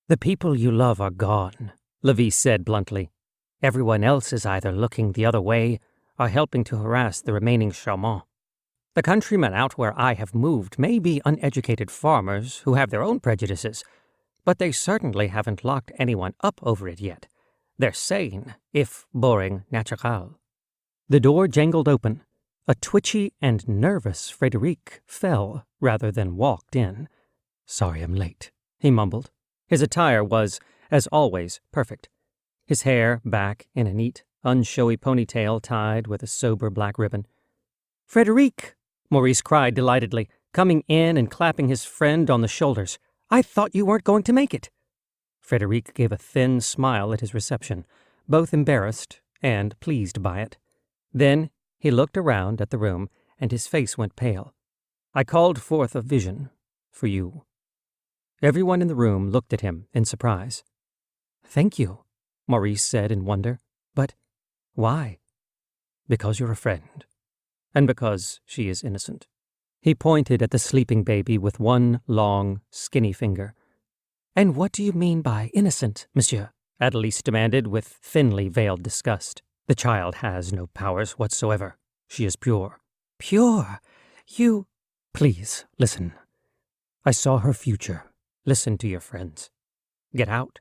The people you love are gone, Levis said bluntly. Everyone else is either looking the other way or helping to harass the remaining Charmants. The countrymen out where I have moved may be uneducated farmers who have their own prejudices, but they certainly haven't locked anyone up over it yet. They're sane, if boring natural. The door jangled open. A twitchy and nervous Frédéric fell rather than walked in. "Sorry I'm late," he mumbled. His attire was, as always, perfect. His hair back in a neat, unshowy ponytail tied with a sober black ribbon. "Frédéric!" Maurice cried delightedly, coming in and clapping his friend on the shoulders. "I thought you weren't going to make it." Frédéric gave a thin smile at his reception, both embarrassed and pleased by it. Then he looked around at the room, and his face went pale. "I called forth a vision for you." Everyone in the room looked at him in surprise. "Thank you," Maurice said in wonder. "But why?" "Because you're a friend, and because she is innocent." He pointed at the sleeping baby with one long, skinny finger. "And what do you mean by innocent, monsieur?" Adelise demanded with thinly veiled disgust. "The child has no powers whatsoever. She is pure." "Pure? You—" "Please, listen. I saw her future. Listen to your friends. Get out.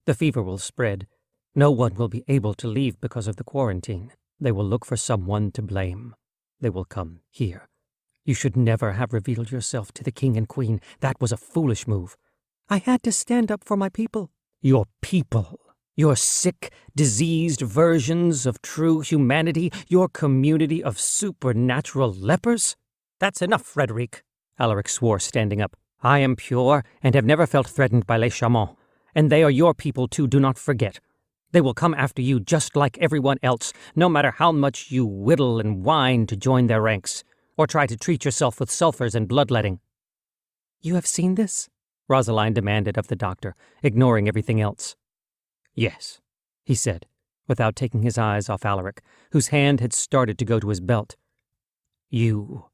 The fever will spread. No one will be able to leave because of the quarantine. They will look for someone to blame. They will come here. You should never have revealed yourself to the king and queen. That was a foolish move." "I had to stand up for my people." "Your people? Your sick, diseased versions of true humanity? Your community of supernatural lepers?" "That's enough, Frédéric," Alaric swore, standing up. "I am pure and have never felt threatened by les Charmants, and they are your people too, do not forget. They will come after you just like everyone else, no matter how much you whittle and whine to join their ranks, or try to treat yourself with sulphurs and bloodletting." "You have seen this?" Rosaline demanded of the doctor, ignoring everything else. "Yes," he said, without taking his eyes off Alaric, whose hand had started to go to his belt. "You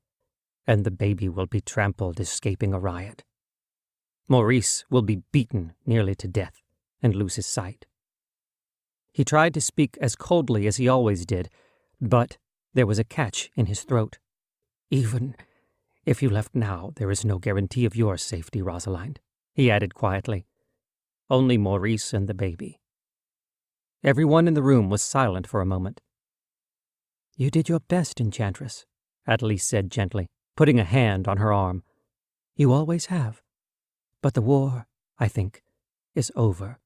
and the baby will be trampled escaping a riot. Maurice will be beaten nearly to death and lose his sight." He tried to speak as coldly as he always did, but there was a catch in his throat. "Even if you left now, there is no guarantee of your safety, Rosalind," he added quietly. "Only Maurice and the baby." Everyone in the room was silent for a moment. "You did your best, Enchantress," Adelise said gently, putting a hand on her arm. "You always have. But the war, I think, is over."